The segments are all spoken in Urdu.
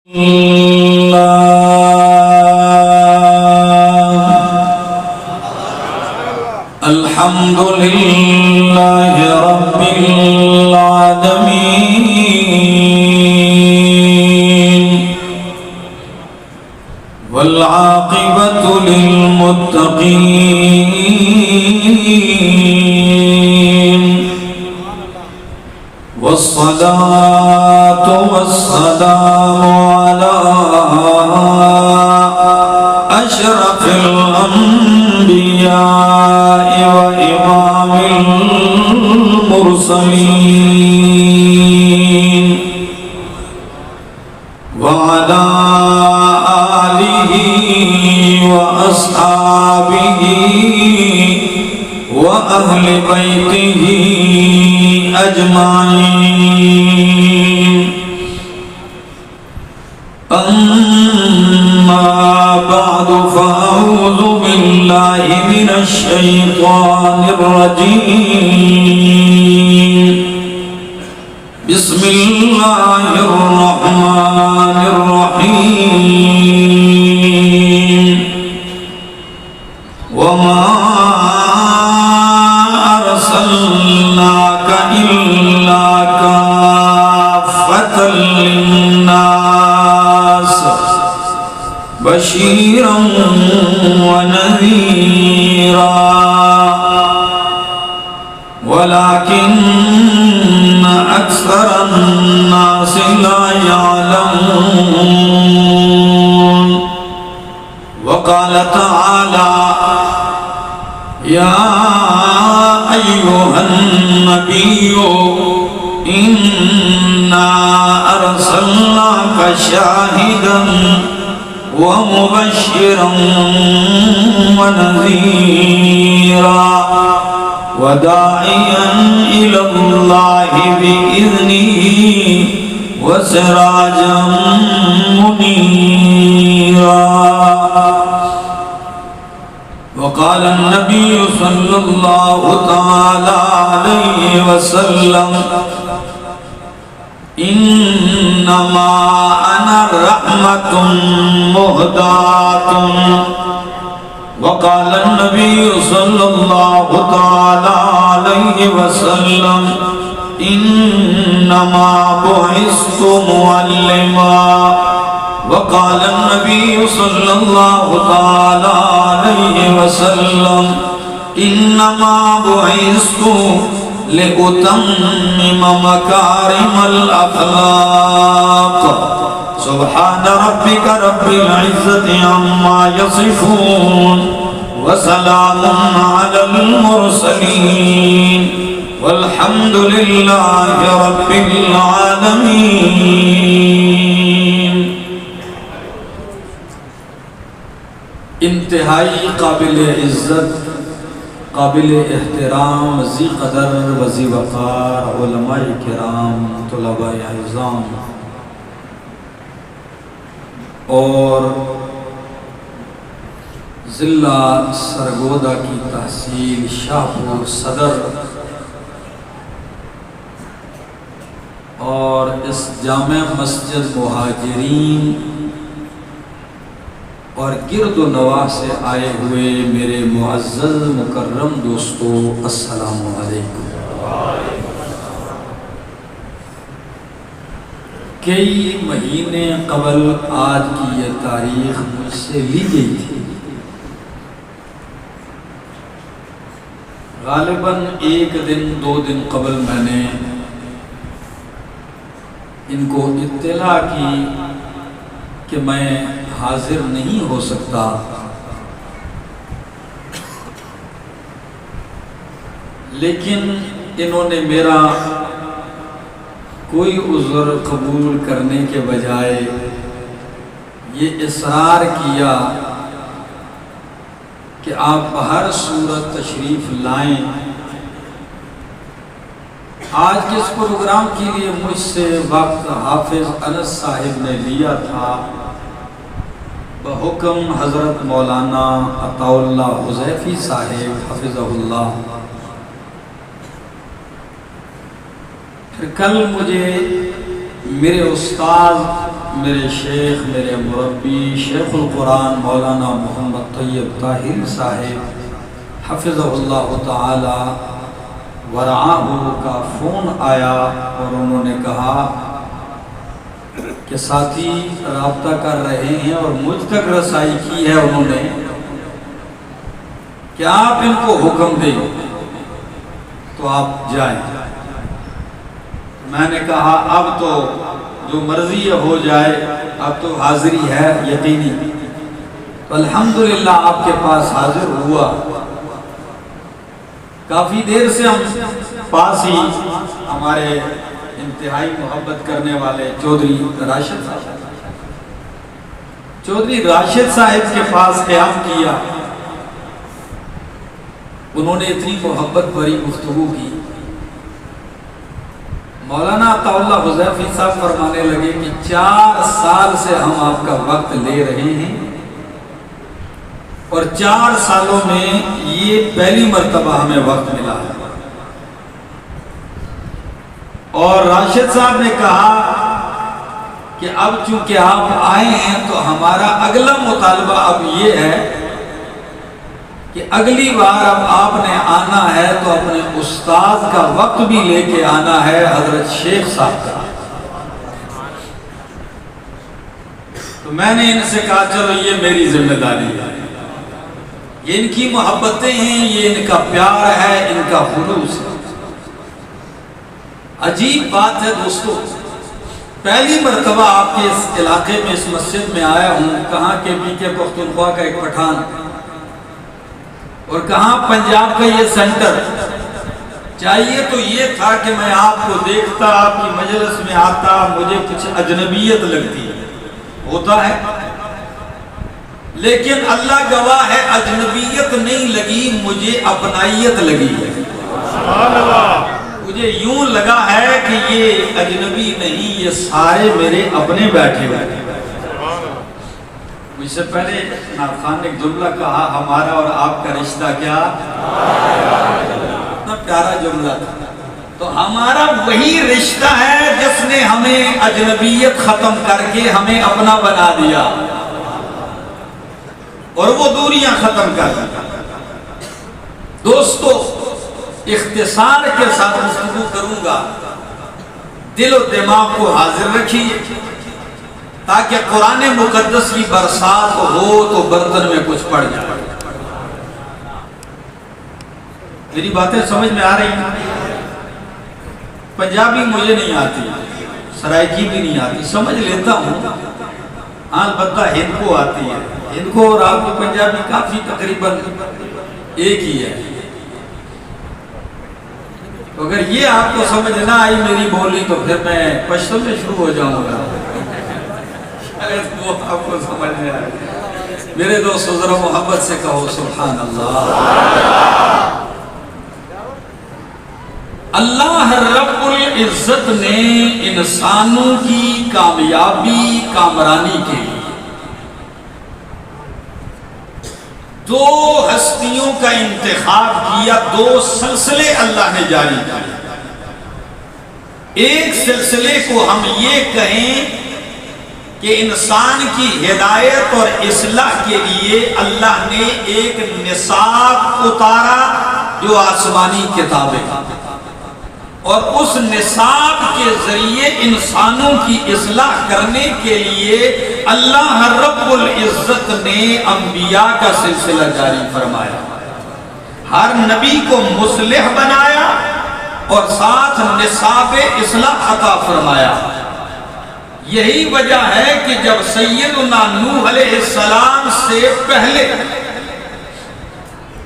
الحمد لله رب العالمين والعاقبة للمتقين والصلاة والسلام على أشرف الأنبياء وإمام المرسلين وعلى آله وأصحابه وأهل بيته أجمعين. أما بعد فأعوذ بالله من الشيطان الرجيم. بسم الله الرحمن الرحيم. وما أرسلناك إلا كافة للناس بشيرا ونذيرا ولكن أكثر الناس لا يعلمون. وقال تعالى: يا أيها النبي إنا أرسلناك شاهدا ومبشرا ونذيرا وداعيا إلى الله بإذنه وسراجا منيرا. وقال النبي صلى الله تعالى عليه وسلم: إنما أنا رحمة مهداة. وقال النبي صلى الله تعالى عليه وسلم: إنما بعثت معلما. وقال النبي صلى الله تعالى عليه وسلم: إنما بعثت لأتمم مكارم الأخلاق. سبحان ربك رب العزة عما يصفون وسلام على المرسلين والحمد لله رب العالمين. انتہائی قابل عزت، قابل احترام، ذی قدر و ذی وقار علماء کرام، طلباء اعظام اور ضلع سرگودا کی تحصیل شاہپور صدر اور اس جامع مسجد مہاجرین اور گرد و نواح سے آئے ہوئے میرے معزز مکرم دوستو، السلام علیکم. کئی مہینے قبل آج کی یہ تاریخ مجھ سے لی گئی تھی. غالباً ایک دن دو دن قبل میں نے ان کو اطلاع کی کہ میں حاضر نہیں ہو سکتا، لیکن انہوں نے میرا کوئی عذر قبول کرنے کے بجائے یہ اصرار کیا کہ آپ بہر صورت تشریف لائیں. آج کے اس پروگرام کے لیے مجھ سے وقت حافظ انس صاحب نے لیا تھا بحکم حضرت مولانا عطا اللہ حذیفی صاحب حفظہ اللہ. پھر کل مجھے میرے استاد میرے شیخ میرے مربی شیخ القرآن مولانا محمد طیب طاہر صاحب حفظہ اللہ تعالی ورعاہ کا فون آیا اور انہوں نے کہا کہ ساتھی رابطہ کر رہے ہیں اور مجھ تک رسائی کی ہے انہوں نے کہ آپ ان کو حکم دیں تو آپ جائیں۔ میں نے کہا اب تو جو مرضی ہو جائے، اب تو حاضری ہے یقینی۔ تو الحمدللہ آپ کے پاس حاضر ہوا۔ کافی دیر سے ہم پاس ہی ہمارے انتہائی محبت کرنے والے چودھری راشد صاحب کے پاس قیام کیا۔ انہوں نے اتنی محبت بھری گفتگو کی۔ مولانا عطا اللہ حذیفی صاحب فرمانے لگے کہ 4 سال سے ہم آپ کا وقت لے رہے ہیں اور 4 سالوں میں یہ پہلی مرتبہ ہمیں وقت ملا ہے۔ اور راشد صاحب نے کہا کہ اب چونکہ آپ آئے ہیں تو ہمارا اگلا مطالبہ اب یہ ہے کہ اگلی بار اب آپ نے آنا ہے تو اپنے استاد کا وقت بھی لے کے آنا ہے، حضرت شیخ صاحب کا۔ تو میں نے ان سے کہا چلو یہ میری ذمہ داری ہے، یہ ان کی محبتیں ہیں، یہ ان کا پیار ہے، ان کا خلوص ہے۔ عجیب بات ہے دوستو، پہلی مرتبہ آپ کے اس علاقے میں اس مسجد میں آیا ہوں، کہاں کے پی کے پختونخوا کا ایک پٹھان اور کہاں پنجاب کا یہ سینٹر۔ چاہیے تو یہ تھا کہ میں آپ کو دیکھتا، آپ کی مجلس میں آتا، مجھے کچھ اجنبیت لگتی ہے، ہوتا ہے، لیکن اللہ گواہ ہے اجنبیت نہیں لگی، مجھے اپنائیت لگی ہے۔ سبحان اللہ۔ مجھے یوں لگا ہے کہ یہ اجنبی نہیں، یہ سارے میرے اپنے بیٹھے ہوئے۔ مجھ سے پہلے نعت خان نے ایک جملہ کہا، ہمارا اور آپ کا رشتہ کیا؟ اتنا پیارا جملہ تھا۔ تو ہمارا وہی رشتہ ہے جس نے ہمیں اجنبیت ختم کر کے ہمیں اپنا بنا دیا اور وہ دوریاں ختم کر دیا۔ دوستو اختصار کے ساتھ گفتگو کروں گا، دل و دماغ کو حاضر رکھیے تاکہ قرآن مقدس کی برسات ہو تو برتن میں کچھ پڑ جائے۔ میری باتیں سمجھ میں آ رہی ہیں؟ پنجابی مجھے نہیں آتی، سرائکی بھی نہیں آتی، سمجھ لیتا ہوں، البتہ ہند کو آتی ہے۔ ہند کو اور آپ کی پنجابی کافی تقریباً ایک ہی ہے۔ اگر یہ آپ کو سمجھ نہ آئی میری بولی تو پھر میں پشتو میں شروع ہو جاؤں گا، وہ آپ کو سمجھ میں آئے۔ میرے دوست ذرا محبت سے کہو سبحان اللہ۔ اللہ رب العزت نے انسانوں کی کامیابی کامرانی کے لیے 2 ہستیوں کا انتخاب کیا، 2 سلسلے اللہ نے جاری کیے۔ ایک سلسلے کو ہم یہ کہیں کہ انسان کی ہدایت اور اصلاح کے لیے اللہ نے ایک نصاب اتارا جو آسمانی کتابیں، اور اس نصاب کے ذریعے انسانوں کی اصلاح کرنے کے لیے اللہ رب العزت نے انبیاء کا سلسلہ جاری فرمایا، ہر نبی کو مصلح بنایا اور ساتھ نصاب اصلاح عطا فرمایا۔ یہی وجہ ہے کہ جب سیدنا نوح علیہ السلام سے پہلے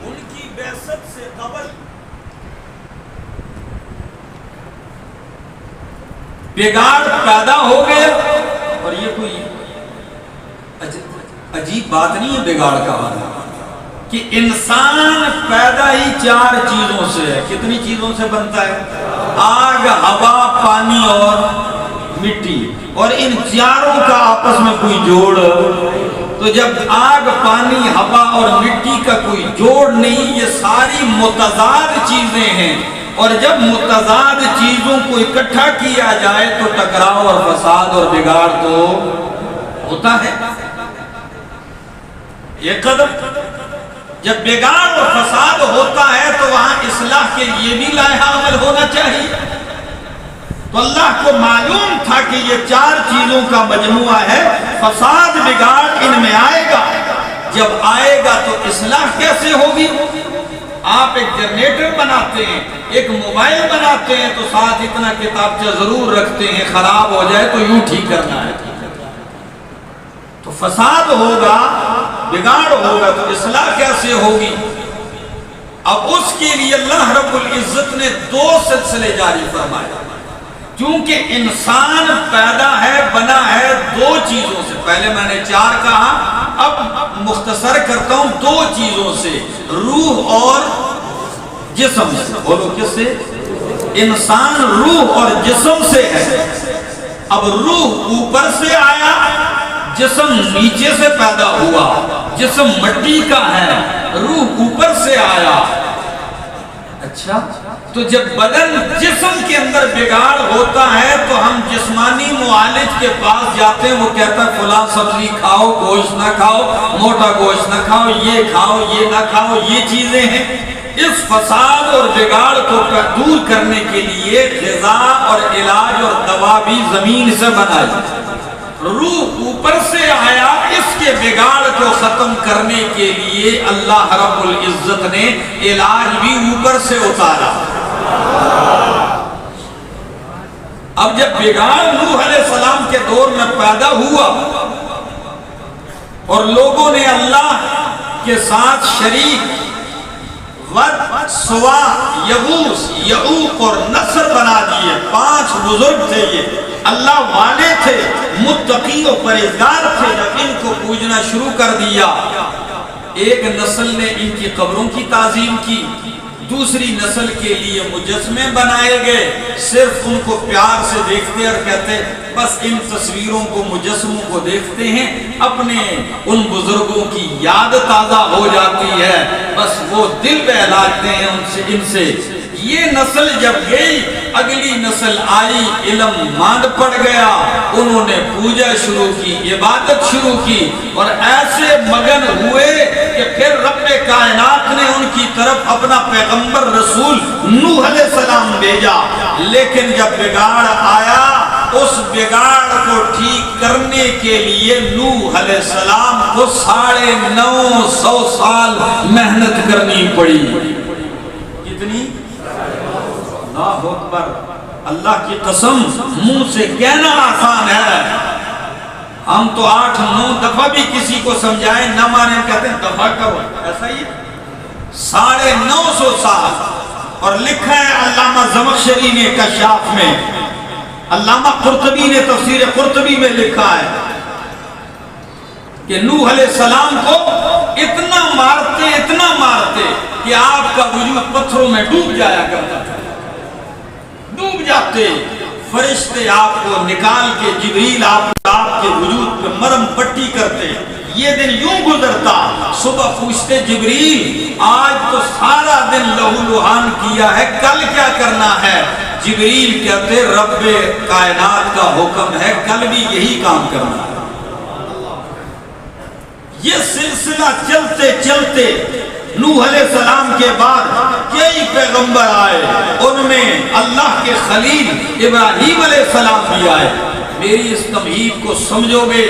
ان کی بعثت سے قبل بگاڑ پیدا ہو گیا، اور یہ کوئی عجیب بات نہیں ہے بگاڑ کا ہونا، کہ انسان پیدا ہی 4 چیزوں سے ہے۔ کتنی چیزوں سے بنتا ہے؟ آگ، ہوا، پانی اور مٹی، اور ان 4 کا آپس میں کوئی جوڑ، تو جب آگ، پانی، ہوا اور مٹی کا کوئی جوڑ نہیں، یہ ساری متضاد چیزیں ہیں، اور جب متضاد چیزوں کو اکٹھا کیا جائے تو ٹکراؤ اور فساد اور بگاڑ تو ہوتا ہے. یہ قدم جب بگاڑ اور فساد ہوتا ہے تو وہاں اصلاح کے لیے بھی لائحہ عمل ہونا چاہیے. تو اللہ کو معلوم تھا کہ یہ 4 چیزوں کا مجموعہ ہے. فساد بگاڑ ان میں آئے گا. جب آئے گا تو اصلاح کیسے ہوگی؟ آپ ایک جنریٹر بناتے ہیں، ایک موبائل بناتے ہیں تو ساتھ اتنا کتابچہ ضرور رکھتے ہیں، خراب ہو جائے تو یوں ٹھیک کرنا ہے. تو فساد ہوگا، بگاڑ ہوگا تو اصلاح کیسے ہوگی؟ اب اس کے لیے اللہ رب العزت نے 2 سلسلے جاری فرمائے. کیونکہ انسان پیدا ہے، بنا ہے 2 چیزوں سے. پہلے میں نے 4 کہا، اب مختصر کرتا ہوں 2 چیزوں سے، روح اور جسم سے. بولو کس سے؟ انسان روح اور جسم سے ہے. اب روح اوپر سے آیا، جسم نیچے سے پیدا ہوا. جسم مٹی کا ہے، روح اوپر سے آیا. اچھا، تو جب بدن جسم کے اندر بگاڑ ہوتا ہے تو ہم جسمانی معالج کے پاس جاتے ہیں. وہ کہتا ہے فلاں سبزی کھاؤ، گوشت نہ کھاؤ، موٹا گوشت نہ کھاؤ، یہ کھاؤ، یہ نہ کھاؤ. یہ چیزیں ہیں. اس فساد اور بگاڑ کو دور کرنے کے لیے غذا اور علاج اور دوا بھی زمین سے بنائی. روح اوپر سے آیا، اس کے بگاڑ کو ختم کرنے کے لیے اللہ رب العزت نے علاج بھی اوپر سے اتارا. اب جب بگاڑ نوح علیہ السلام کے دور میں پیدا ہوا اور لوگوں نے اللہ کے ساتھ شریک ود، سوا، یغوث، یعوق اور نصر بنا دیے. 5 بزرگ تھے، یہ اللہ والے تھے، متقی و پرہیزگار تھے. جب ان کو پوجنا شروع کر دیا، ایک نسل نے ان کی قبروں کی تعظیم کی، دوسری نسل کے لیے مجسمے بنائے گئے. صرف ان کو پیار سے دیکھتے اور کہتے بس ان تصویروں کو، مجسموں کو دیکھتے ہیں، اپنے ان بزرگوں کی یاد تازہ ہو جاتی ہے، بس وہ دل بہلاتے ہیں ان سے. یہ نسل جب گئی، اگلی نسل آئی، علم ماند پڑ گیا. انہوں نے پوجا شروع کی، عبادت شروع کی، اور ایسے مگن ہوئے کہ پھر رب کائنات نے ان کی طرف اپنا پیغمبر رسول نوح علیہ السلام بھیجا. لیکن جب بگاڑ آیا، اس بگاڑ کو ٹھیک کرنے کے لیے نوح علیہ السلام کو 950 سال محنت کرنی پڑی. کتنی؟ اللہ اکبر. اللہ کی قسم، منہ سے کہنا آسان ہے. ہم تو 8-9 دفعہ بھی کسی کو سمجھائیں نہ مانے، کہتے ہیں دفعہ کرو. ایسا ہی 950 سال. اور لکھا ہے علامہ زمخشری نے کشاف میں، علامہ قرطبی نے تفسیر قرطبی میں لکھا ہے کہ نوح علیہ السلام کو اتنا مارتے کہ آپ کا وجود پتھروں میں ڈوب جایا کرتا تھا. ڈوب جاتے. فرشتے آپ کو نکال کے، جبریل آپ کے وجود پہ مرم پٹی کرتے. یہ دن یوں گزرتا، صبح پوچھتے جبریل آج تو سارا دن لہو لہان کیا ہے، کل کیا کرنا ہے؟ جبریل کہتے رب کائنات کا حکم ہے، کل بھی یہی کام کرنا ہے. یہ سلسلہ چلتے چلتے نوح علیہ السلام کے بعد کئی پیغمبر آئے. ان میں اللہ کے خلیل ابراہیم علیہ السلام بھی آئے. میری اس تمہید کو سمجھو گے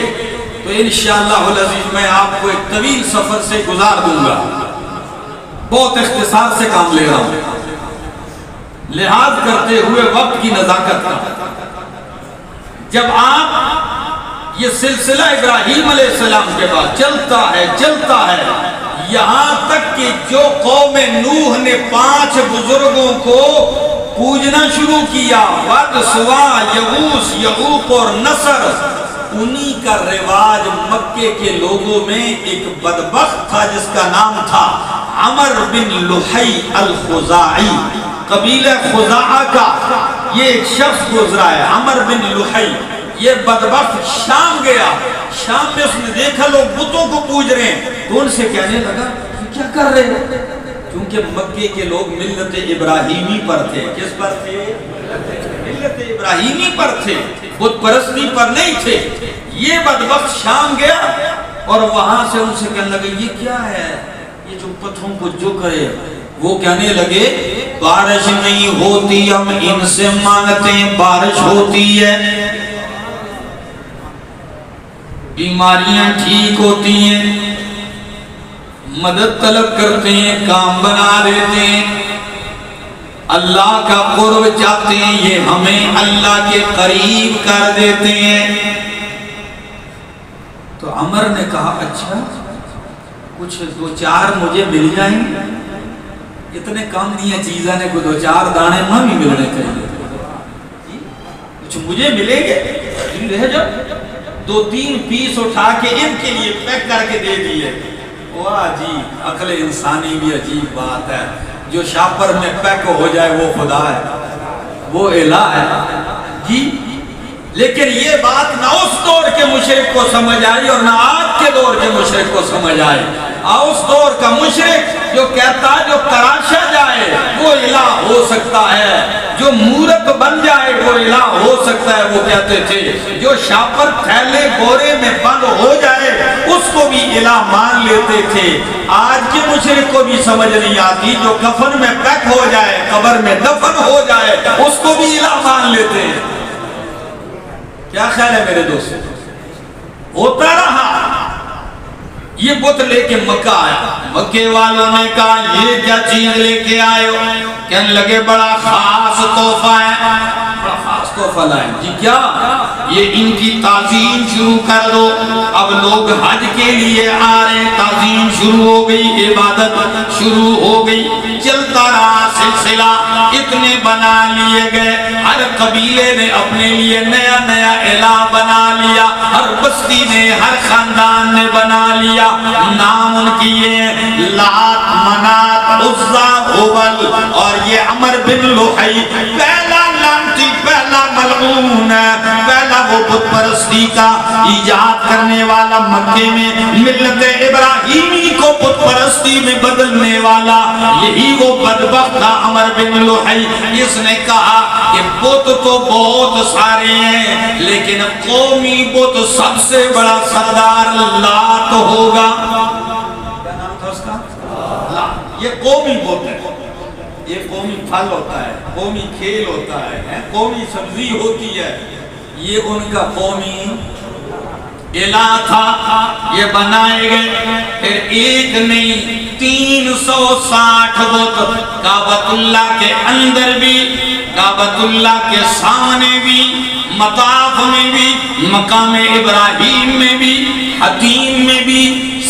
تو انشاءاللہ العزیز میں آپ کو ایک طویل سفر سے گزار دوں گا. بہت اختصار سے کام لے رہا ہوں، لحاظ کرتے ہوئے وقت کی نزاکت کا. جب آپ یہ سلسلہ ابراہیم علیہ السلام کے بعد چلتا ہے یہاں تک کہ جو قوم نوح نے 5 بزرگوں کو پوجنا شروع کیا، ود، سوا، یغوث، یعوق اور نصر، انہی کا رواج مکے کے لوگوں میں ایک بدبخت تھا جس کا نام تھا عمر بن لحی الخزاعی. قبیلہ خزاعہ کا یہ ایک شخص گزرا ہے، عمر بن لحی. یہ بدبخت شام گیا. شام میں اس نے دیکھا لوگ بتوں کو پوج رہے ہیں تو ان سے کہنے لگا کیا کر رہے ہیں؟ کیونکہ مکے کے لوگ ملت ابراہیمی پر تھے. کس پر تھے؟ ملت ابراہیمی پر تھے، بت پرستی پر نہیں تھے. یہ بدبخت شام گیا اور وہاں سے ان سے کہنے لگے یہ کیا ہے، یہ جو پتھروں کو جو کرے. وہ کہنے لگے بارش نہیں ہوتی ہم ان سے مانگتے ہیں بارش ہوتی ہے، بیماریاں ٹھیک ہوتی ہیں، مدد طلب کرتے ہیں، کام بنا دیتے ہیں، اللہ کا قرب چاہتے ہیں، یہ ہمیں اللہ کے قریب کر دیتے ہیں. تو عمر نے کہا اچھا کچھ دو چار مجھے مل جائیں گے. اتنے کام دیا چیزیں نے کوئی دو چار دانے نہ بھی ملنے چاہیے، کچھ مجھے ملیں گے. رہ جاؤ، دو تین پیس اٹھا کے ان کے لیے پیک کر کے دے دیے. واہ جی، عقل انسانی بھی عجیب بات ہے. جو شاپر میں پیک ہو جائے وہ خدا ہے، وہ الہ ہے جی. لیکن یہ بات نہ اس دور کے مشرک کو سمجھ آئی اور نہ آج کے دور کے مشرک کو سمجھ آئی. اس دور کا مشرک جو کہتا ہے جو تراشا جائے وہ الہ ہو سکتا ہے، جو مورت بن جائے وہ الہ ہو سکتا ہے، وہ کہتے تھے. جو شاپر تھیلے گورے میں بند ہو جائے اس کو بھی الہ مان لیتے تھے. آج کے مشرک کو بھی سمجھ نہیں آتی، جو کفن میں پیک ہو جائے، قبر میں دفن ہو جائے، اس کو بھی الہ مان لیتے ہیں. کیا خیال ہے میرے دوست؟ ہوتا رہا. یہ بت لے کے مکہ آیا. مکے والوں نے کہا یہ کیا چیز لے کے آئے ہو؟ کہنے لگے بڑا خاص تحفہ ہے. بڑا خاص تحفہ لائے. جی کیا؟ یہ ان کی تعظیم شروع کر دو. اب لوگ حج کے لیے آ رہے ہیں، تعظیم شروع ہو گئی، عبادت شروع ہو گئی. چلتا رہا سلسلہ، اتنے بنا لیے گئے. ہر قبیلے نے اپنے لیے نیا نیا الہ بنا لیا، ہر بستی نے، ہر خاندان نے بنا لیا. نام ان کی یہ لات، منات، عزا، ہبل. اور یہ عمر بن لحی پہلا لعنتی، پہلا ملعون ہے، پہلا وہ بت پرستی کا ایجاد کرنے والا، مکے میں ملت ابراہیمی کو بت پرستی میں بدلنے والا. یہی وہ بدبخت تھا عمر بن لحی. اس نے کہا کہ بت تو بہت سارے ہیں لیکن قومی بت سب سے بڑا سردار لات ہوگا. کیا نام تھا اس کا؟ لات. یہ قومی بت ہے، یہ قومی پھل ہوتا ہے، قومی کھیل ہوتا ہے، قومی سبزی ہوتی ہے. یہ ان کا قومی الہ تھا. یہ بنائے گئے. پھر ایک نہیں 360 بت، کعبۃ اللہ کے اندر بھی، کعبۃ اللہ کے سامنے بھی، مطاف میں بھی، مقام ابراہیم میں بھی، حتیم میں بھی.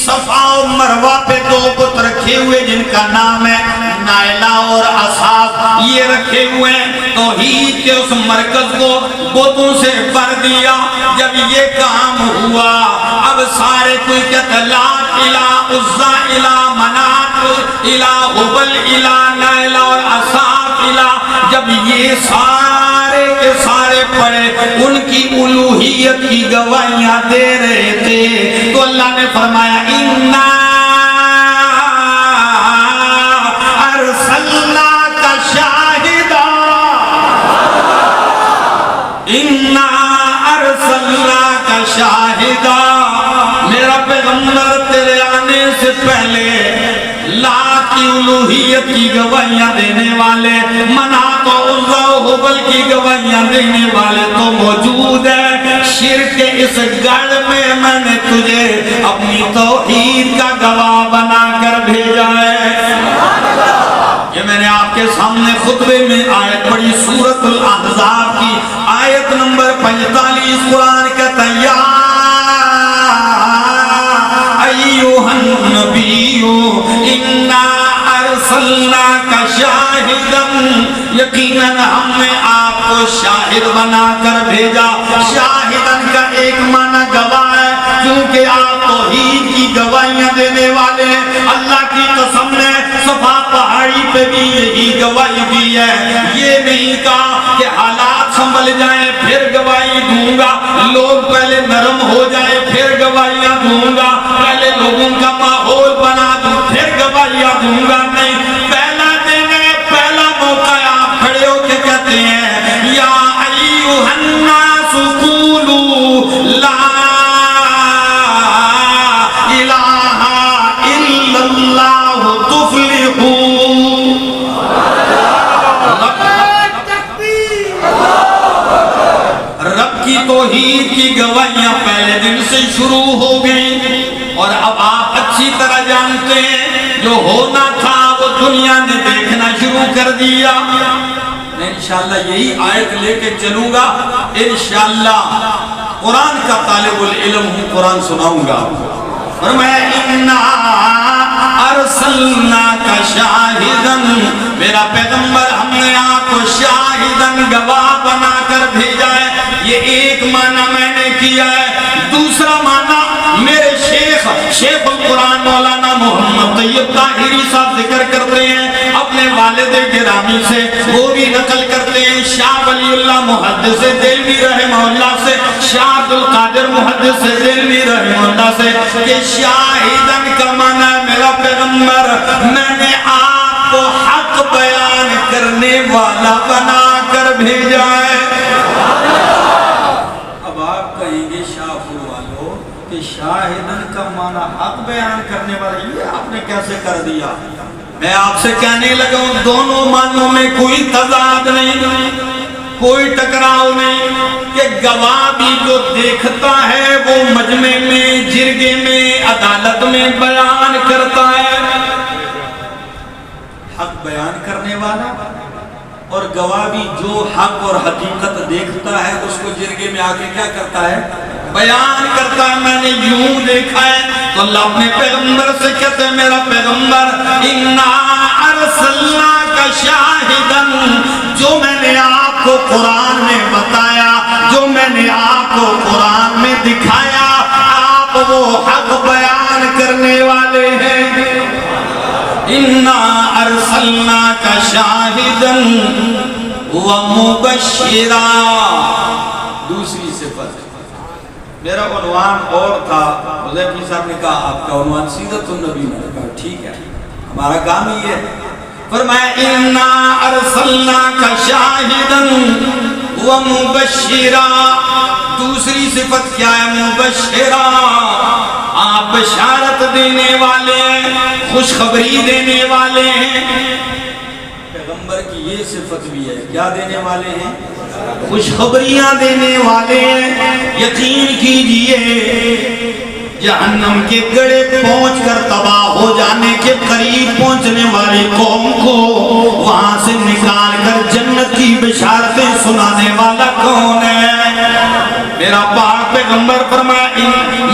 صفا و مروہ پہ دو بت رکھے ہوئے جن کا نام ہے نائلہ اور اصحاب. یہ رکھے ہوئے ہیں. توحید کے اس مرکز کو بتوں سے بھر دیا. جب یہ کام ہوا اب سارے کوئی کہتا لات الہ، عزا الہ، منات الہ، ہبل الہ، نائلہ اور اصحاب الہ. جب یہ سارے کے سارے پڑے ان کی الوہیت کی گواہیاں دے رہے تھے تو اللہ نے فرمایا اِنَّا أَرْسَلْنَاكَ شَاهِدًا، اِنَّا أَرْسَلْنَاكَ شَاهِدًا. میرا پیغمبر تیرے آنے سے پہلے لات کی الوہیت کی گواہیاں دینے والے، منات و عزا و ہبل کی گواہیاں دینے والے تو موجود ہے. شرک کے اس گڑھ میں نے تجھے اپنی توحید کا گواہ بنا کر بھیجا ہے. یہ میں نے آپ کے سامنے خطبے میں آیت پڑھی، سورۃ الاحزاب کی آیت نمبر 45. قرآن کہتا ہے یا ایوہ النبی انا ارسلناک شاہدن، یقیناً ہم نے آپ کو شاہد بنا کر بھیجا. شاہدن کا ایک معنی گواہ ہے، کیونکہ آپ توحید کی گواہیاں دینے والے ہیں. اللہ کی قسم نے صفا پہاڑی پہ بھی یہی گواہی دی ہے. یہ نہیں کہا کہ حالات سنبھل جائیں پھر گواہی دوں گا، لوگ پہلے نرم ہو جائیں پھر گواہیاں دوں گا، پہلے لوگوں کا ماحول بنا دوں پھر گواہیاں دوں گا. نہیں، کرتے ہیں یا ایھا الناس قولوا لا الہ الا اللہ تفلحوا. رب کی توحید کی گواہیاں پہلے دن سے شروع ہو گئی اور اب آپ اچھی طرح جانتے ہیں جو ہونا تھا وہ دنیا نے دیکھنا شروع کر دیا. میں انشاءاللہ یہی آیت لے کے چلوں گا انشاءاللہ. قرآن کا طالب العلم ہوں, قرآن سناؤں گا. فرمایا اِنَّا ارسلناک شاہداً, میرا پیغمبر ہم نے آپ کو شاہداً گواہ بنا کر بھیجا ہے. یہ ایک معنی میں نے کیا ہے. دوسرا معنی میرے شیخ القرآن مولانا محمد طیب طاہری صاحب ذکر کرتے ہیں اپنے والد گرامی سے, وہ بھی نقل کرتے ہیں شاہ ولی اللہ محدث دہلوی رحمہ اللہ سے, شاہ عبد القادر محدث دہلوی رحمہ اللہ سے کہ شاہدن کا معنی میرا پیغمبر میں نے آپ کو حق بیان کرنے والا بنا کر بھیجا ہے. اب آپ کہیں گے شاہپور والوں کہ شاہدن کا معنی حق بیان کرنے والا, یہ آپ نے کیسے کر دیا؟ میں آپ سے کہنے لگا ہوں دونوں معنوں میں کوئی تضاد نہیں, کوئی ٹکراؤ نہیں کہ گواہ بھی جو دیکھتا ہے وہ مجمع میں, جرگے میں, عدالت میں بیان کرتا ہے. حق بیان کرنے والا اور گواہ بھی جو حق اور حقیقت دیکھتا ہے اس کو جرگے میں آگے کیا کرتا ہے؟ بیان کرتا ہے. میں نے یوں دیکھا ہے تو اللہ اپنے پیغمبر سے کہتے ہیں میرا پیغمبر اِنَّا ارسلناک شاہداً, جو میں نے آپ کو قرآن میں بتایا, جو میں نے آپ کو قرآن میں دکھایا, آپ وہ حق بیان کرنے والے ہیں. اِنَّا ارسلناک شاہداً ومبشرا. دوسری صفت, میرا عنوان اور تھا, حذیفی صاحب نے کہا آپ کا عنوان سیرت النبی, میں نے کہا ٹھیک ہے ہمارا کام ہی ہے. فرمایا اِنَّا ارسلناک شاہداً ومبشرا. دوسری صفت کیا ہے؟ مبشرا, آپ بشارت دینے والے ہیں, خوشخبری دینے والے ہیں. پیغمبر کی یہ صفت بھی ہے, کیا دینے والے ہیں؟ خوشخبریاں دینے والے ہیں. یقین کیجئے جہنم کے گڑھے پہنچ کر تباہ ہو جانے کے قریب پہنچنے والی قوم کو وہاں سے نکال کر جنت کی بشارتیں سنانے والا کون ہے؟ میرا پاک پیغمبر فرمایا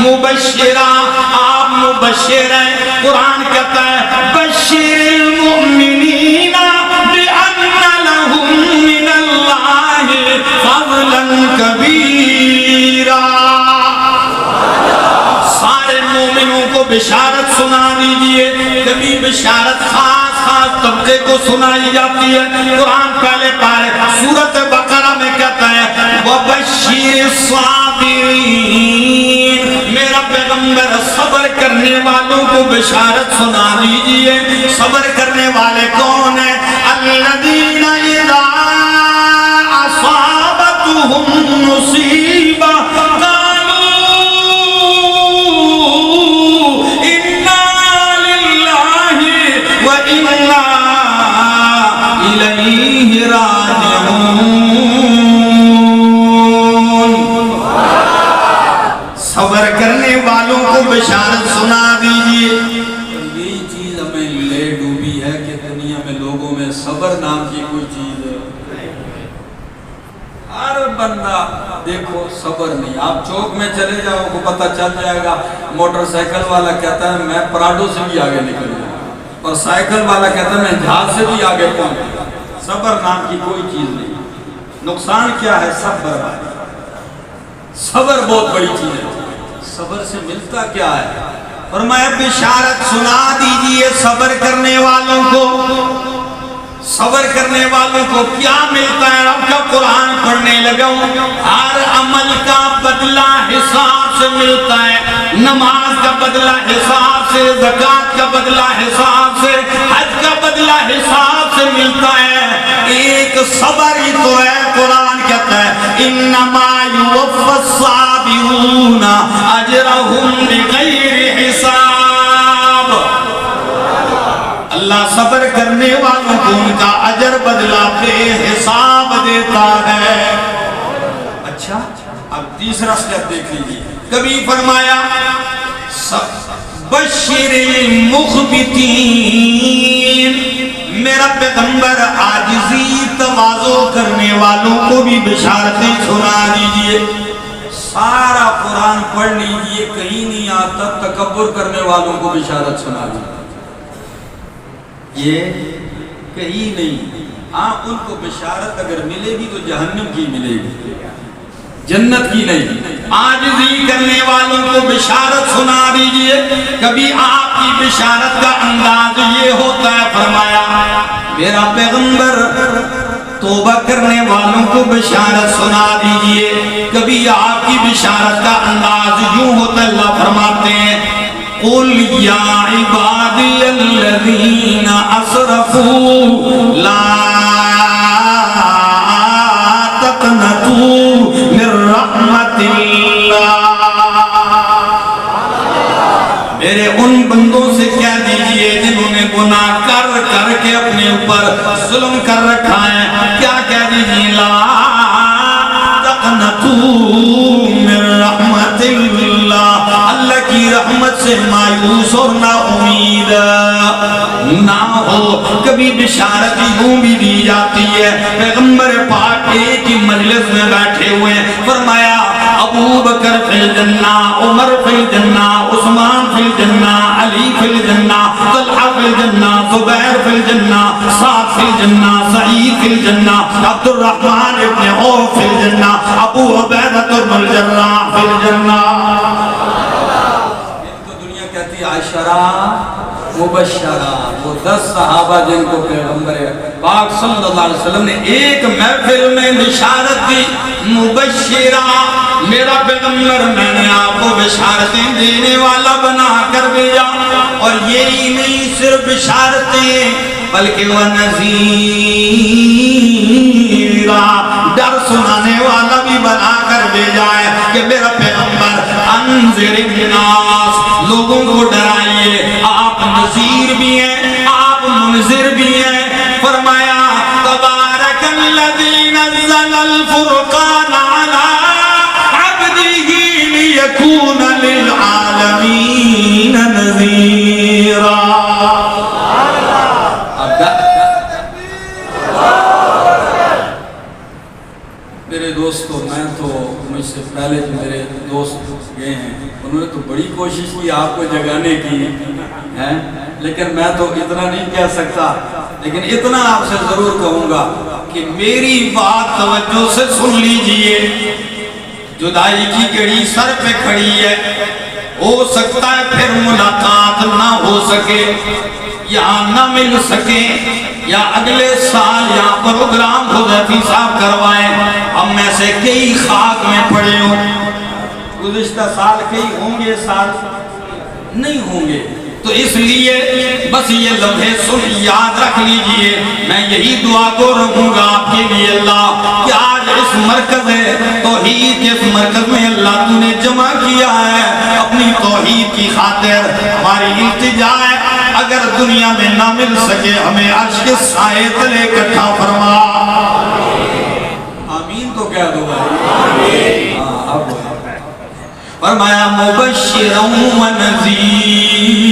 مبشرہ, آپ مبشر ہیں. قرآن کہتا ہے بشر المؤمنین بأن لهم من اللہ فضلا کبیرا. سارے مومنوں کو بشارت سنا دیجئے. کبھی بشارت خاص طبقے کو سنائی جاتی ہے. قرآن پہلے پارے سورۃ بقرہ میں کہتا ہے وَبَشِّرِ الصَّابِرِينَ, میرا پیغمبر صبر کرنے والوں کو بشارت سنا دیجئے. صبر کرنے والے کون ہیں؟ الَّذِينَ إِذَا أَصَابَتْهُمْ مُصِيبَةٌ صبر کرنے والوں کو بشارت سنا دیجئے. یہی چیز ہمیں لے ڈوبی ہے کہ دنیا میں لوگوں میں صبر نام کی کوئی چیز ہے. ہر بندہ دیکھو صبر نہیں. آپ چوک میں چلے جاؤ کو پتہ چل جائے گا. موٹر سائیکل والا کہتا ہے میں پراڈو سے بھی آگے نکل جاؤں, اور سائیکل والا کہتا ہے میں جہاز سے بھی آگے پہنچ. صبر نام کی کوئی چیز نہیں. نقصان کیا ہے؟ سب برباد. صبر بہت بڑی چیز ہے. صبر سے ملتا کیا ہے؟ فرمایا بشارت سنا دیجئے صبر کرنے والوں کو. صبر کرنے والوں کو کیا ملتا ہے؟ رب کا قرآن پڑھنے لگا ہوں. ہر عمل کا بدلہ حساب سے ملتا ہے. نماز کا بدلہ حساب سے, زکوٰۃ کا بدلہ حساب سے, حج کا بدلہ حساب سے ملتا ہے. ایک صبر ہی تو ہے. قرآن کہتا ہے انما یوفی الصابرون اجرہم بغیر حساب. اللہ صبر کرنے والوں کو ان کا اجر بدلہ بے حساب دیتا ہے. اچھا اب تیسرا سٹیپ دیکھ لیجیے. کبھی فرمایا بشر المخبتین، میرا پیغمبر عاجزی تواضع کرنے والوں کو بھی بشارتیں سنا دیجئے. سارا قرآن پڑھ لیجئے، کہیں نہیں آتا تکبر کرنے والوں کو بشارت سنا دیجئے. یہ کہیں نہیں. ہاں ان کو بشارت اگر ملے گی تو جہنم کی ملے گی، جنت کی نہیں. عاجزی کرنے والوں کو بشارت سنا دیجئے. کبھی آپ کی بشارت کا انداز یہ ہوتا ہے، فرمایا میرا پیغمبر توبہ کرنے والوں کو بشارت سنا دیجئے. کبھی آپ کی بشارت کا انداز یوں ہوتا ہے، اللہ فرماتے ہیں قُلْ يَا عِبَادِيَ الَّذِينَ أَسْرَفُوا لَا تَقْنَطُوا مِن رَحْمَتِ اللَّهِ. میرے ان بندوں سے کہہ دیجئے جنہوں نے گناہ کر کر کے اپنے اوپر ظلم کر رکھا ہے، کیا کہہ دیجئے لا تقنطوا من رحمت اللہ، اللہ کی رحمت سے مایوس اور نا امید نہ ہو. کبھی بشارت یوں بھی دی جاتی ہے. پیغمبر پاک ایک ہی مجلس میں بیٹھے ہوئے، فرمایا ابو بکر فی الجنہ، عمر فی الجنہ، عثمان فی الجنہ، علی فی الجنہ، طلحہ فی الجنہ، زبیر فی الجنہ، سعد فی الجنہ، سعید فی الجنہ، عبد الرحمن ابن عوف فی الجنہ، ابو عبیدہ بن الجراح فی الجنہ. ان کو دنیا کہتی ہے عشرہ مبشرہ، وہ 10 صحابہ جن کو پیغمبر پاک صلی اللہ علیہ وسلم نے ایک محفل میں بشارت دی. مبشرہ، میرا پیغمبر میں نے آپ کو بشارتیں دینے والا بنا کر بھیجا. اور یہی نہیں صرف بشارتیں بلکہ وہ نذیرہ، ڈر سنانے والا بھی بنا کر بھیجا ہے کہ میرا پیغمبر انذر الناس، لوگوں کو ڈرائیے. آپ نذیر بھی ہیں، آپ منذر بھی ہیں. فرمایا تبارک الذی نزل الفرقان علی عبدہ لیکون للعالمین نذیرا. میرے دوستو، میں تو مجھ سے پہلے جو میرے دوست گئے ہیں انہوں نے تو بڑی کوشش کی آپ کو جگانے کی ہے، لیکن میں تو اتنا نہیں کہہ سکتا. لیکن اتنا آپ سے ضرور کہوں گا کہ میری بات توجہ سے سن لیجئے. جدائی کی گھڑی سر پہ کھڑی ہے، ہو سکتا ہے پھر ملاقات نہ ہو سکے، یہاں نہ مل سکے، یا اگلے سال یہاں پروگرام حذیفی صاحب کروائیں. ہم میں سے کئی خاک میں پڑے ہوں، گزشتہ سال کئی ہوں گے، سال نہیں ہوں گے. تو اس لیے بس یہ لمحے سن یاد رکھ لیجئے. میں یہی دعا کو رکھوں گا آپ کے لیے اللہ کہ آج اس مرکز توحید کے اس مرکز میں اللہ تو نے جمع کیا ہے اپنی توحید کی خاطر. ہماری التجا ہے اگر دنیا میں نہ مل سکے ہمیں عرش کے سائے تلے اکٹھا فرما. آمین تو کہہ دو بھائی. فرمایا مبشرا و نذیرا،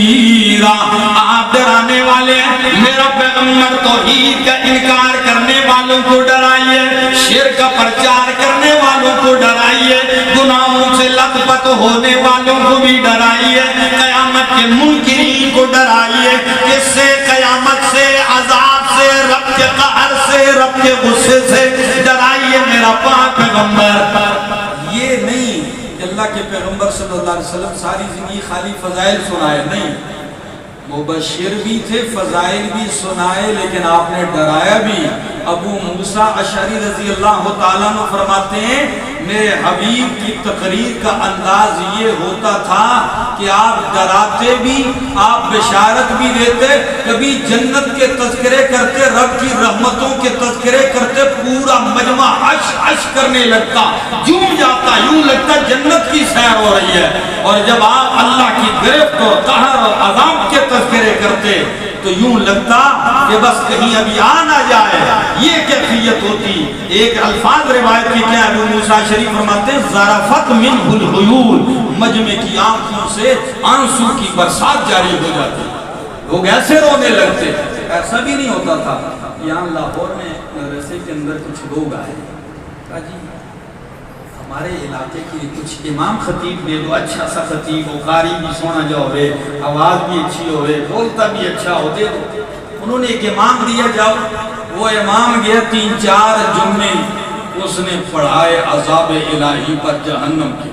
آپ ڈرانے والے ہیں. میرا پیغمبر توحید کا انکار کرنے والوں کو ڈرائیے، شرک کا پرچار کرنے والوں کو ڈرائیے، گناہوں سے لت پت ہونے والوں کو بھی ڈرائیے، قیامت کے منکرین کو ڈرائیے. اس سے قیامت سے، عذاب سے، رب کے قہر سے، رب کے غصے سے ڈرائیے میرا پاک پیغمبر. یہ نہیں کہ اللہ کے پیغمبر صلی اللہ علیہ وسلم ساری زندگی خالی فضائل سنائے، نہیں، مبشر بھی تھے، فضائل بھی سنائے، لیکن آپ نے ڈرایا بھی. ابو موسیٰ اشعری رضی اللہ تعالیٰ عنہ فرماتے ہیں میرے حبیب کی تقریر کا انداز یہ ہوتا تھا کہ آپ ڈراتے بھی، آپ بشارت بھی دیتے، کبھی جنت کے تذکرے کرتے، رب کی رحمتوں کے تذکرے کرتے، پورا مجمع عش عش کرنے لگتا، جھوم جاتا، یوں لگتا جنت کی سیر ہو رہی ہے۔ اور جب آپ اللہ کی گرفت اور قہر اور عذاب کے تذکرے کرتے تو یوں لگتا کہ بس کہیں ابھی آ نہ جائے، یہ کیفیت ہوتی۔ ایک الفاظ روایت کی کیا ابو موسیٰ شریف فرماتے ہیں ذرفت منہ العیون، مجمع کی آنکھوں سے آنسو کی برسات جاری ہو جاتی، لوگ ایسے رونے لگتے۔ ایسا بھی نہیں ہوتا تھا۔ یہاں لاہور میں مدرسے کے اندر کچھ لوگ آئے، کہا جی ہمارے علاقے کی کچھ امام خطیب دے دو، اچھا سا خطیب ہو، قاری بھی سونا جو ہوئے، آواز بھی اچھی ہوئے، بولتا بھی اچھا ہو، دے دو۔ انہوں نے ایک امام دیا، جاؤ۔ وہ امام گیا 3-4 جمعے اس نے پڑھائے عذاب الہی پر جہنم کی۔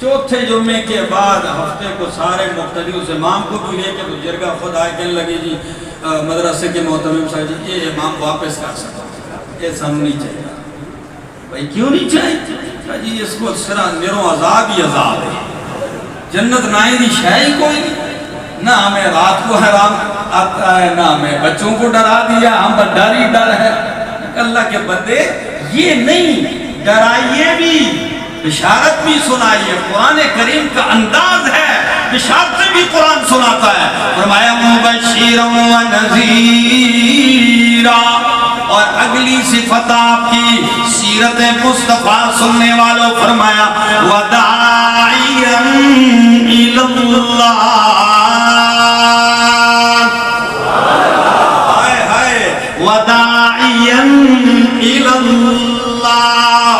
چوتھے جمعے کے بعد ہفتے کو سارے مقتدی اس امام کو بھی لے کے بزرگاں خود آئے، کہنے لگے جی مدرسے کے محترم صاحب جی یہ امام واپس کر سکتا، یہ سم نہیں چاہیے۔ بھائی کیوں نہیں چاہیے؟ جی اس کو سرا میروں عذاب ہی عذاب ہے، جنت نائیں دی شاہی کوئی نہیں، نہ ہمیں رات کو حرام آتا ہے، نہ ہمیں بچوں کو ڈرا دیا، ہم پر ڈر ہی ڈر ہے۔ اللہ کے بندے یہ نہیں، ڈرائیے بھی، بشارت بھی سنائیے۔ قرآن کریم کا انداز ہے، بشارت بھی قرآن سناتا ہے۔ فرمایا مبشرا و نذیرا، اور اگلی صفت آپ کی سیرت مصطفیٰ سننے والوں فرمایا وداعیا الی اللہ، وداعیا الی اللہ،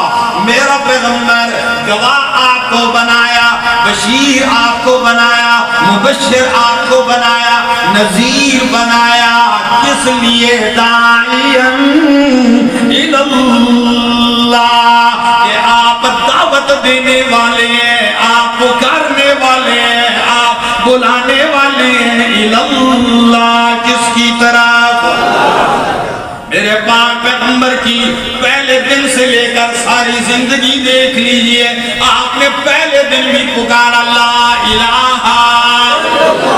میرا پیغمبر گواہ آپ کو بنایا، بشیر آپ کو بنایا، مبشر آپ کو بنایا، نذیر بنایا، کس لیے؟ داعیا الی اللہ، کہ آپ دعوت دینے والے ہیں، آپ پکارنے والے ہیں، آپ بلانے والے ہیں، الی اللہ، کس کی طرف؟ میرے پاک پیغمبر کی پہلے دن سے لے کر ساری زندگی دیکھ لیجئے، آپ نے پہلے دن بھی پکارا لا الہ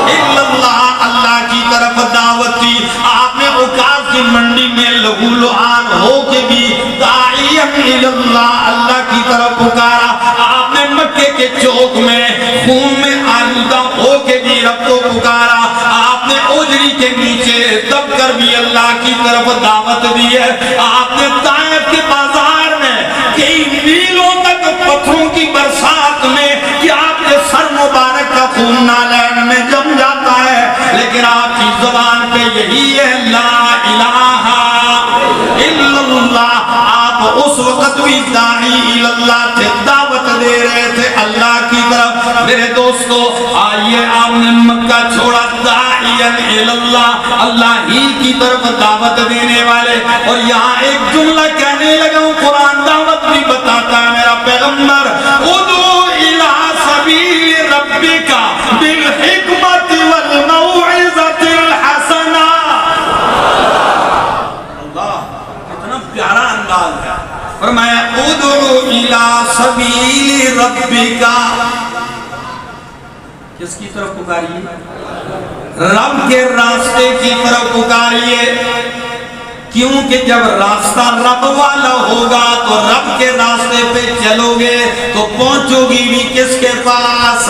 الا اللہ، اللہ کی طرف دعوت دی۔ آپ نے عکاظ کی منڈی میں لہو لعان ہو کے بھی داعیا الی اللہ، اللہ کی طرف پکارا۔ آپ نے مکے کے چوک میں خون میں آلودہ ہو کے بھی رب کو پکارا۔ آپ نے اوجری کے نیچے دب کر بھی اللہ کی طرف دعوت دی ہے۔ آپ نے طائف کے بازار میں کئی میلوں تک پتھروں کی برسات میں کہ آپ کے سر مبارک کا خون نالین میں جم جاتا ہے، لیکن آپ کی زبان پہ یہی ہے لا الہ الا اللہ۔ آپ اس وقت بھی داعی الی اللہ تھے، دعوت دے رہے تھے اللہ کی طرف۔ میرے دوستو آئیے، آپ نے مکہ چھوڑا داعیا الی اللہ، اللہ ہی کی طرف دعوت دینے والے، اور یہاں ایک جملہ کہنے لگا ہوں، قرآن دعوت بھی بتاتا ہے میرا پیغمبر، ادعو الی سبیل ربک بالحکمت والموعظۃ الحسنہ۔ اللہ کتنا پیارا انداز ہے، فرمایا ادعو الی سبیل ربک، کس کی طرف پکاریے؟ رب کے راستے کی طرف پکاریے، کیونکہ جب راستہ رب والا ہوگا تو رب کے راستے پہ چلو گے تو پہنچو گی بھی کس کے پاس؟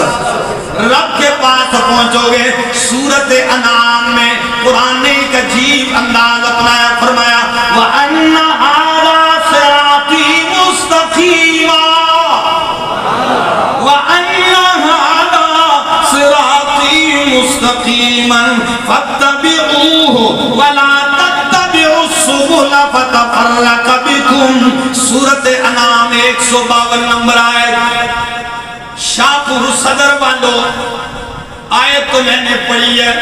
رب کے پاس پہنچو گے۔ سورۃ انعام میں قرآن نے ایک عجیب انداز اپنایا، فرمایا وَأَنَّ هَذَا صِرَاطِي مُسْتَقِيمًا وَأَنَّ هَذَا صِرَاطِي مُسْتَقِيمًا فَاتَّبِعُوهُ وَلَا تَتَّبِعُوا السُّبُلَ فَتَفَرَّقَ بِكُمْ۔ سورۃ انعام 152 نمبر آیت۔ شاپور صدر والو آیت تو میں نے پڑھی ہے،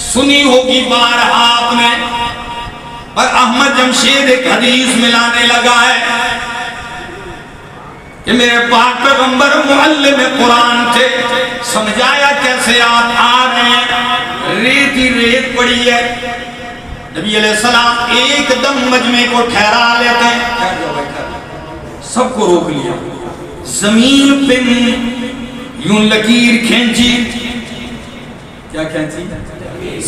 سنی ہوگی بارہا آپ نے، پر احمد جمشید ایک حدیث ملانے لگا ہے کہ میرے پاک پیغمبر معلم قرآن تھے، سمجھایا کیسے آپ آ رہے ہیں، ریت ہی ریت پڑی ہے، نبی علیہ السلام ایک دم مجمع کو ٹھہرا لیتے ہیں، سب کو روک لیا، زمین پہ یوں لکیر کھینچی، کیا کھینچی؟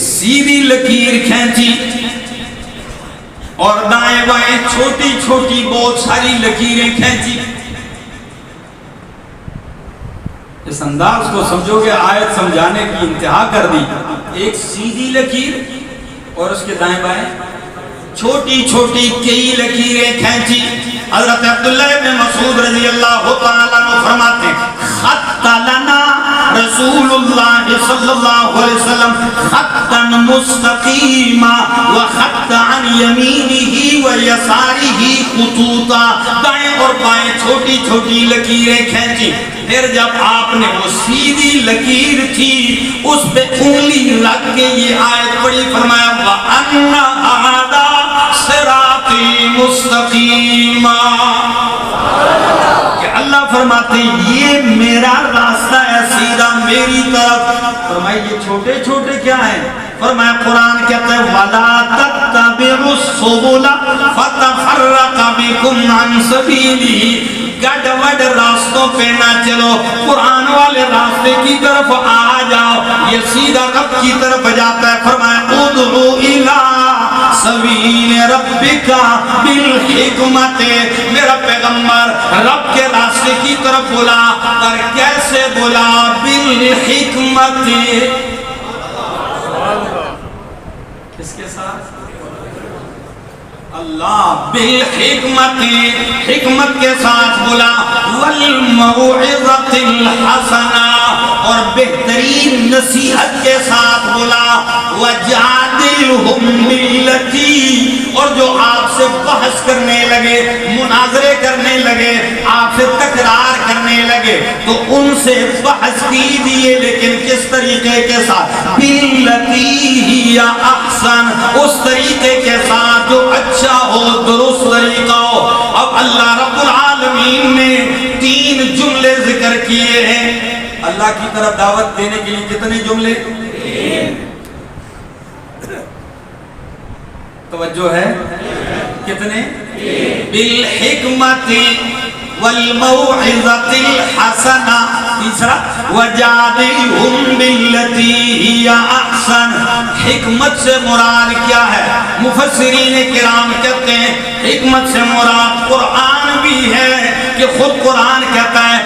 سیدھی لکیر کھینچی، اور دائیں بائیں چھوٹی چھوٹی بہت ساری لکیریں کھینچی۔ اس انداز کو سمجھو گے آیت سمجھانے کی انتہا کر دی، ایک سیدھی لکیر اور اس کے دائیں بائیں چھوٹی چھوٹی کئی لکیریں کھینچی۔ حضرت عبداللہ ابن مسعود رضی اللہ تعالیٰ عنہ فرماتے ہیں خط لنا رسول اللہ صلی اللہ علیہ وسلم خطا مستقیما وخط عن یمینہ و یسارہ خطوطا، دائیں اور بائیں چھوٹی چھوٹی لکیریں کھینچی۔ پھر جب آپ نے وہ سیدھی لکیر تھی اس پہ انگلی رکھ کے یہ آیت پڑھی، فرمایا وَأَنَّ هَذَا صِرَاطِي مُسْتَقِيمًا، کہ اللہ فرماتے یہ میرا راستہ ہے سیدھا میری طرف۔ فرمایا یہ چھوٹے چھوٹے کیا ہیں؟ فرمایا قرآن کہتا ہے وَلَا تَتَّبِعُوا السُّبُلَ فَتَفَرَّقَ بِكُمْ عَنْ سَبِيلِهِ، گڑبڑ راستوں پہ نہ چلو، قرآن والے راستے کی طرف آ جاؤ، یہ سیدھا رب کی طرف جاتا ہے۔ فرمایا ادعو الی سبیل ربک بالحکمت، میرا پیغمبر رب کے راستے کی طرف بلا، اور کیسے بلا؟ بالحکمت، کس کے ساتھ؟ اللہ بالحکمت، حکمت کے ساتھ بولا، والموعظۃ الحسنہ، اور بہترین نصیحت کے ساتھ بولا، وجادلہم باللتی، اور جو آپ سے بحث کرنے لگے، مناظرے کرنے لگے، آپ سے تکرار کرنے لگے تو ان سے بحث کیجئے، لیکن کس طریقے کے ساتھ؟ باللتی ہی احسن، اس طریقے کے ساتھ جو اچھا ہو، درست طریقہ ہو۔ اب اللہ رب العالمین نے 3 جملے ذکر کیے ہیں اللہ کی طرف دعوت دینے کے لیے۔ کتنے جملے؟ 3۔ توجہ ہے؟ کتنے؟ بالحکمت والموعظۃ الحسنہ، تیسرا وجادلہم باللتی ہی احسن۔ حکمت سے مراد کیا ہے؟ مفسرین کرام کہتے ہیں حکمت سے مراد قرآن بھی ہے، کہ خود قرآن کہتا ہے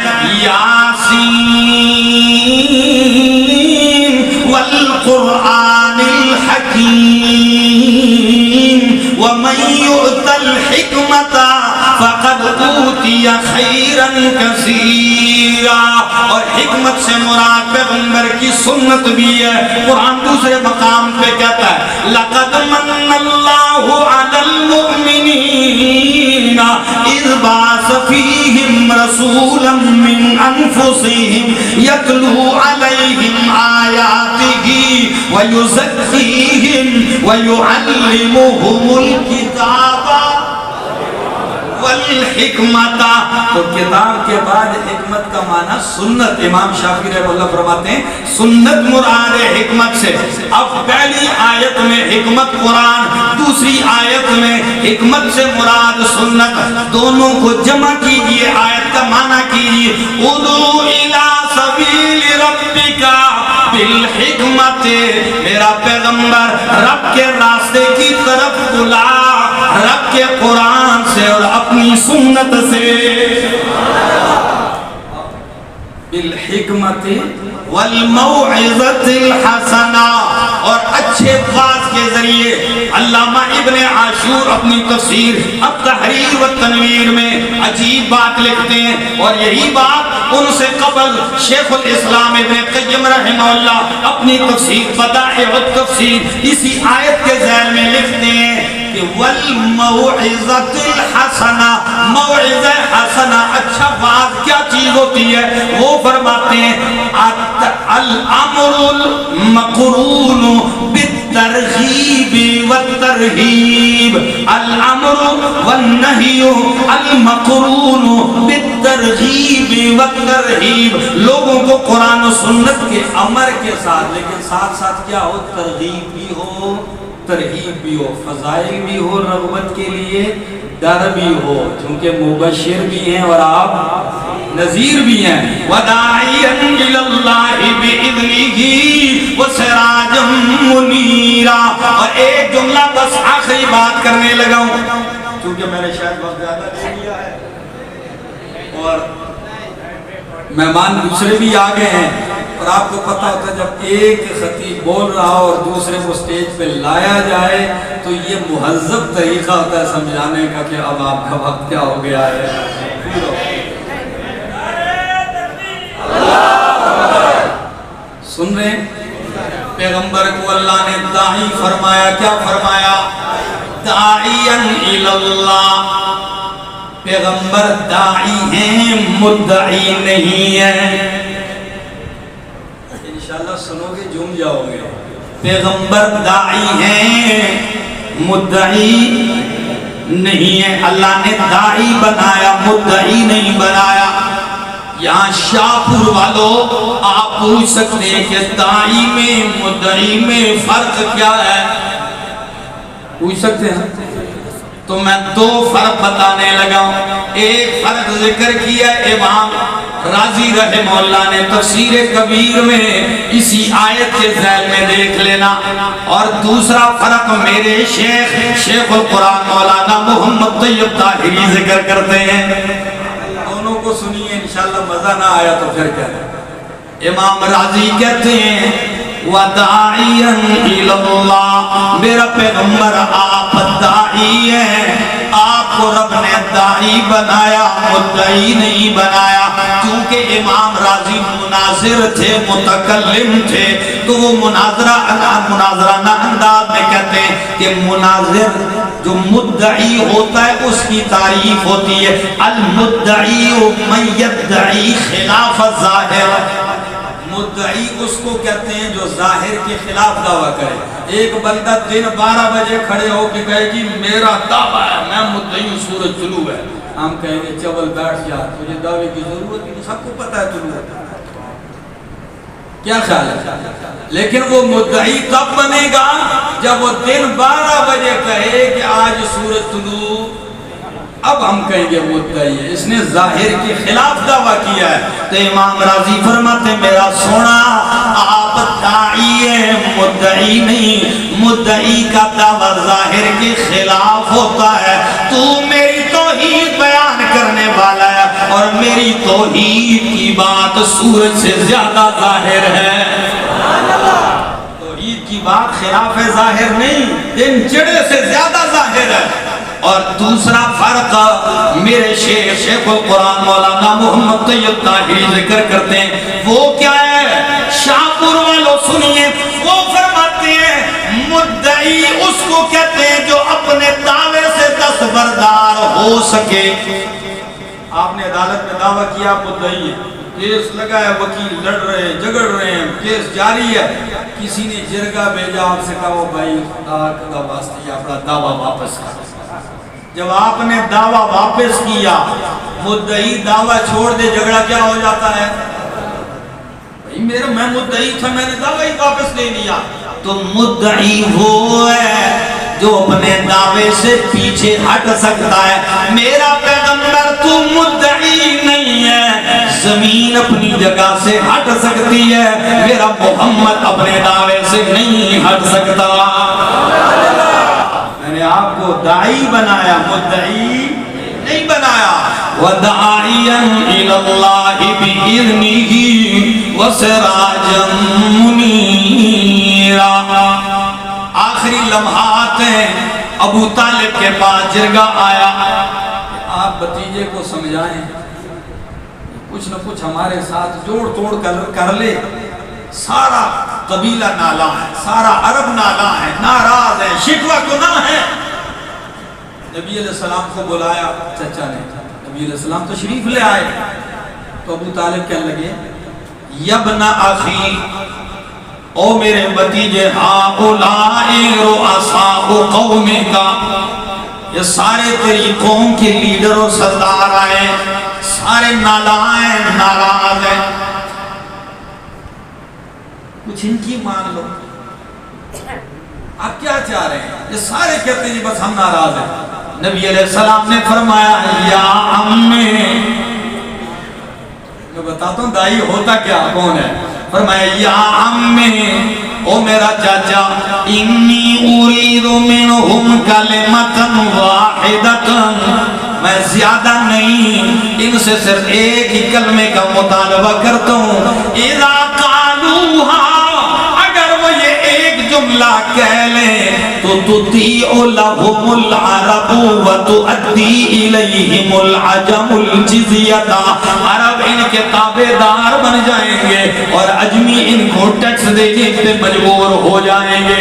یاسین والقرآن الحکیم ومن یؤت الحکمت فقد اوتی خیرا کثیرا، اور حکمت سے مراد پیغمبر کی سنت بھی ہے۔ قرآن دوسرے مقام پہ کہتا ہے لقد من اللہ علی المؤمنین اذ بعث فیہم رسولا من انفسہم یتلو علیہم آیاتہ ویزکیہم ویعلمہم الکتاب والحکمت۔ تو کتاب کے بعد حکمت کا معنی سنت، امام شافعی رحمہ اللہ فرماتے ہیں سنت مراد ہے حکمت سے۔ اب پہلی آیت میں حکمت قرآن، دوسری آیت میں حکمت سے مراد سنت، دونوں کو جمع کیجئے، آیت کا معنی کیجئے ادعو الی سبیل ربک بالحکمت، میرا پیغمبر رب کے راستے کی طرف بلا، رب کے قرآن سے اور اپنی سنت سے۔ بالحکمت والموعظۃ الحسنہ، اور اچھے باز کے ذریعے۔ علامہ ابن عاشور اپنی تفسیر التحریر والتنویر میں عجیب بات لکھتے ہیں، اور یہی بات ان سے قبل شیخ الاسلام ابن قیم رحمہ اللہ اپنی تفسیر بدائع التفسیر اسی آیت کے ذیل میں لکھتے ہیں کہ والموعظۃ الحسنہ، موعظہ حسنہ، اچھا بات کیا چیز ہوتی ہے؟ وہ فرماتے ہیں الامر المقرون بالترغیب والترہیب، الامر والنہی المقرون بالترغیب والترہیب، لوگوں کو قرآن و سنت کے امر کے ساتھ لیکن ساتھ ساتھ کیا ہو؟ ترغیب بھی ہو، ترغیب بھی ہو، فضائل بھی ہو رغبت کے لیے، ڈر بھی ہو، چونکہ مبشر بھی ہیں اور آپ نذیر بھی ہیں۔ وَدَاعِيًا إِلَى اللَّهِ بِإِذْنِهِ وَسِرَاجًا مُنِيرًا۔ اور ایک جملہ بس آخری بات کرنے لگا ہوں، چونکہ میں نے شاید وقت زیادہ دے دیا ہے اور مہمان دوسرے بھی آگے ہیں، اور آپ کو پتہ ہوتا ہے جب ایک خطیب بول رہا اور دوسرے کو سٹیج پہ لایا جائے تو یہ مہذب طریقہ ہوتا ہے سمجھانے کا کہ اب آپ کا وقت کیا ہو گیا ہے۔ سن رہے ہیں؟ پیغمبر کو اللہ نے داعی فرمایا، کیا فرمایا؟ داعیاً الاللہ۔ پیغمبر داعی ہیں، مدعی نہیں ہیں۔ انشاءاللہ سنو گے جم جاؤ گے۔ پیغمبر داعی ہیں، مدعی نہیں ہیں۔ اللہ نے داعی بنایا، مدعی نہیں بنایا۔ یہاں شاہپور والوں آپ پوچھ سکتے ہیں کہ داعی میں مدعی میں فرق کیا ہے؟ پوچھ سکتے ہیں؟ تو میں دو فرق بتانے لگا ہوں۔ ایک فرق ذکر کیا امام راضی رحمہ اللہ نے تفسیر کبیر میں، اسی آیت کے ذیل میں دیکھ لینا، اور دوسرا فرق میرے شیخ القرآن مولانا محمد طیب طاہری ذکر کرتے ہیں۔ دونوں کو سنیے، انشاءاللہ مزہ نہ آیا تو پھر کہتے ہیں۔ امام راضی کہتے ہیں وَدَاعِيًا إِلَى اللَّهِ، میرا پیغمبر آپ داعی ہیں، آپ کو رب نے داعی بنایا، مدعی نہیں بنایا۔ کیونکہ امام راضی مناظر تھے، متکلم تھے، تو وہ مناظرانہ انداز میں کہتے ہیں کہ مناظر جو مدعی ہوتا ہے اس کی تعریف ہوتی ہے المدعی من یدعی خلاف الظاہر۔ مدعی اس کو کہتے ہیں جو ظاہر کے خلاف دعویٰ کرے۔ ایک بندہ دن 12 بجے کھڑے ہو کے کہے کہ میرا دعویٰ ہے، میں مدعی ہوں، سورج طلوع ہے، ہم کہیں گے چول بیٹھ جا، تجھے دعوے کی ضرورت نہیں، سب کو پتہ ہے طلوع ہے۔ کیا خیال ہے؟ لیکن وہ مدعی کب بنے گا جب وہ دن 12 بجے کہے کہ آج سورج طلوع، اب ہم کہیں گے مدعی ہے، اس نے ظاہر کے خلاف دعویٰ کیا ہے۔ تو امام راضی فرماتے میرا سونا آپ داعی ہیں، مدعی نہیں۔ مدعی کا دعویٰ ظاہر کے خلاف ہوتا ہے۔ تو میری توحید بیان کرنے والا ہے اور میری توحید کی بات سورج سے زیادہ ظاہر ہے۔ توحید کی بات خلاف ظاہر نہیں، دن چڑھے سے زیادہ ظاہر ہے۔ اور دوسرا فرق میرے شیخ القرآن مولانا محمد طیب طاہری ذکر کرتے ہیں، وہ کیا ہے؟ شاہپور والوں سنیے، وہ فرماتے ہیں مدعی اس کو کہتے ہیں جو اپنے دعوے سے دستبردار ہو سکے۔ آپ نے عدالت میں دعویٰ کیا، مدعی ہے، کیس لگا ہے، وکیل لڑ رہے ہیں، جھگڑ رہے ہیں، کیس جاری ہے، کسی نے جرگہ بھیجا، آپ سے کہا بھائی خدا کا واسطے اپنا دعویٰ واپس کر۔ جب آپ نے دعویٰ واپس کیا، مدعی دعویٰ چھوڑ دے، جھگڑا کیا ہو جاتا ہے؟ میں مدعی تھا، میں نے دعویٰ ہی واپس لے لیا۔ تو مدعی وہ ہے جو اپنے دعوے سے پیچھے ہٹ سکتا ہے۔ میرا پیغمبر تو مدعی نہیں ہے، زمین اپنی جگہ سے ہٹ سکتی ہے، میرا محمد اپنے دعوے سے نہیں ہٹ سکتا۔ میں نے آپ کو داعی بنایا، مدعی نہیں بنایا۔ وَدَاعِيًا إِلَى اللَّهِ بِإِذْنِهِ وَسِرَاجًا مُنِيرًا۔ آخری لمحات ہیں، ابو طالب کے پاس جرگہ آیا، آپ بھتیجے کو سمجھائیں، کچھ نہ کچھ ہمارے ساتھ جوڑ توڑ کر لے۔ سارا قبیلہ نالا ہے، سارا عرب نالا ہے، ناراض ہے، شکوہ گناہ ہے۔ نبی علیہ السلام کو بلایا چچا نے، نبی علیہ السلام تشریف لے آئے، تو ابو طالب کہنے لگے یبن اخی، او میرے بھتیجے، ہؤلاء رؤساء قومک، یہ سارے تیری قوم کے لیڈر و سردار آئے، سارے نالا ہیں، ناراض ہیں، کچھ ان کی مان لو۔ آپ کیا چاہ رہے ہیں؟ یہ سارے کہتے ہیں بس ہم ناراض ہیں. نبی علیہ السلام نے فرمایا یا امی، میں بتاتا ہوں دائی ہوتا کیا کون ہے. فرمایا یا امی، او میرا چاچا، انی ارید منہم کلمتا واحدتا، میں زیادہ نہیں، ان سے صرف ایک ہی کلمے کا مطالبہ کرتا ہوں. اذا قالوہا، اگر وہ یہ ایک جملہ کہہ لیں تو تطیع لہم العرب وتؤدی الیہم العجم الجزیہ، عرب ان کے تابعدار بن جائیں گے اور عجمی ان کو ٹیکس دینے پہ مجبور ہو جائیں گے.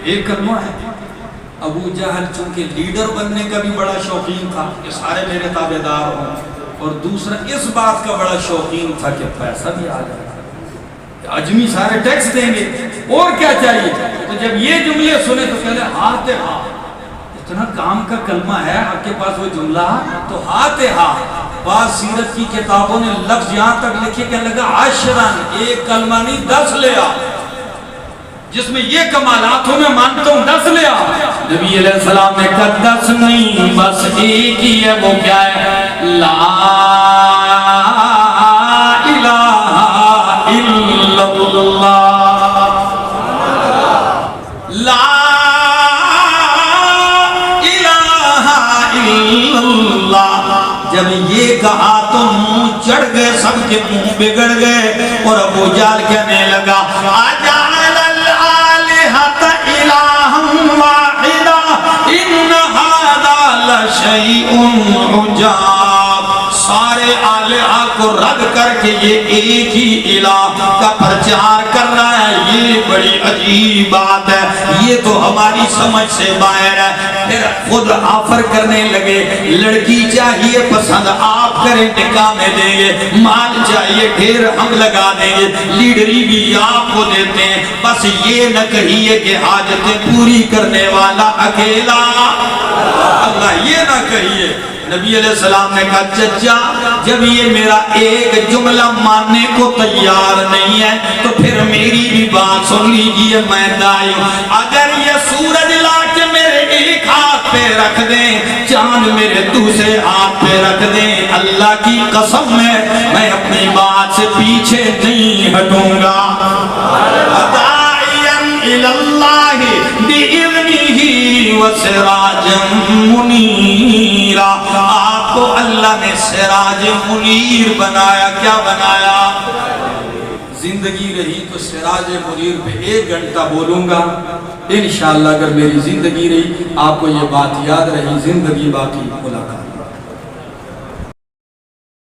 ایک کلمہ ہے. ابو جہل چونکہ لیڈر بننے کا بھی بڑا شوقین تھا کہ سارے میرے تابعدار ہوں، اور دوسرا اس بات کا بڑا شوقین تھا کہ پیسہ بھی آ جائے، عجمی سارے ٹیکس دیں گے، اور کیا چاہیے. تو جب یہ جملے سنے تو کہلے ہاتھ ہاتھ، اتنا کام کا کلمہ ہے آپ کے پاس وہ جملہ، تو ہاتھ ہاتھ. بعض سیرت کی کتابوں نے لفظ یہاں تک لکھے کہ لگا عشرن، ایک کلمہ نہیں 10 لے آ، جس میں یہ کمالات ہوں میں مانتا ہوں 10 لے آ. نبی علیہ السلام نے کہا 10 نہیں، بس ایک ہی ہے. وہ کیا ہے؟ لا الہ الا اللہ. لا الہ الا اللہ. جب یہ کہا تو منہ چڑھ گئے، سب کے منہ بگڑ گئے، اور ابو جہل کہنے لگا اجعل الآلہۃ الہا واحدا ان ھذا لشیء عجاب. سارے آلہہ کو رد کر کے یہ ایک ہی الہ کا پرچار کر رہا ہے، یہ بڑی عجیب بات ہے، یہ تو ہماری سمجھ سے باہر ہے. پھر خود آفر کرنے لگے، لڑکی چاہیے پسند آپ کریں نکاح میں دیں گے، مال چاہیے ڈھیر ہم لگا دیں گے، لیڈری بھی آپ کو دیتے ہیں، بس یہ نہ کہیے کہ حاجتیں پوری کرنے والا اکیلا اللہ، یہ نہ کہیے. نبی علیہ السلام نے کہا چچا جب یہ میرا ایک جملہ ماننے کو تیار نہیں ہے تو پھر میری بھی بات سن لیجئے، میں دائی ہوں. اگر یہ سورج لا کے میرے ایک ہاتھ پہ رکھ دیں، چاند میرے دوسرے ہاتھ پہ رکھ دیں، اللہ کی قسم میں اپنی بات سے پیچھے نہیں ہٹوں گا. اللہ بِإِذْنِهِ وَسِرَاجًا مُنِيرًا. آپ کو اللہ نے سراج منیر بنایا. کیا بنایا؟ زندگی رہی تو سراج منیر پہ 1 گھنٹہ بولوں گا انشاءاللہ. اگر میری زندگی رہی، آپ کو یہ بات یاد رہی، زندگی باقی ملاقات.